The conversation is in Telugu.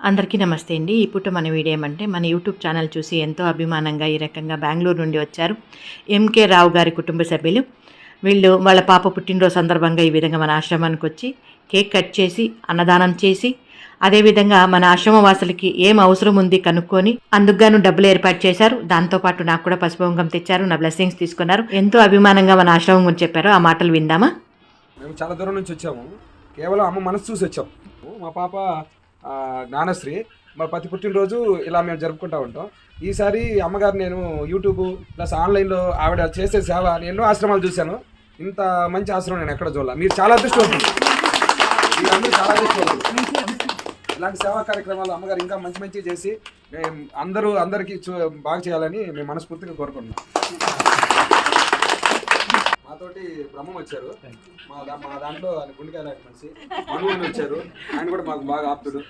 అందరికీ నమస్తే అండి. ఈ పూట మన వీడియో ఏమంటే మన యూట్యూబ్ ఛానల్ చూసి ఎంతో అభిమానంగా ఈ రకంగా బెంగళూరు నుండి వచ్చారు ఎంకే రావు గారి కుటుంబ సభ్యులు. వీళ్ళు వాళ్ళ పాప పుట్టినరోజు సందర్భంగా ఈ విధంగా మన ఆశ్రమానికి వచ్చి కేక్ కట్ చేసి అన్నదానం చేసి అదేవిధంగా మన ఆశ్రమ వాసులకి ఏం అవసరం ఉంది కనుక్కొని అందుకుగాను డబ్బులు ఏర్పాటు చేశారు. దాంతోపాటు నాకు కూడా పసుపు కుంకుమ తెచ్చారు, నా బ్లెస్సింగ్స్ తీసుకున్నారు. ఎంతో అభిమానంగా మన ఆశ్రమం గురించి చెప్పారు. ఆ మాటలు విందామా? మేము చాలా దూరం నుంచి వచ్చాము. కేవలం అమ్మ మనసు చూసి వచ్చాం. మా పాప జ్ఞానశ్రీ మా ప్రతి పుట్టినరోజు ఇలా మేము జరుపుకుంటూ ఉంటాం. ఈసారి అమ్మగారు నేను యూట్యూబ్ ప్లస్ ఆన్లైన్లో ఆవిడ చేసే సేవ నేను ఎన్నో ఆశ్రమాలు చూశాను. ఇంత మంచి ఆశ్రమం నేను ఎక్కడ చూడాలి. మీరు చాలా అదృష్టవంతులు, మీరందరూ చాలా అదృష్టవంతులు. ఇలాంటి సేవా కార్యక్రమాలు అమ్మగారు ఇంకా మంచి మంచి చేసి అందరికీ బాగా చేయాలని మేము మనస్ఫూర్తిగా కోరుకుంటున్నాం. మాతోటి బ్రహ్మం వచ్చారు, మా దాంట్లో ఆయన గుండెకాయ లాంటి మనిషి మనుమని వచ్చారు. ఆయన కూడా మాకు బాగా ఆప్తుడు.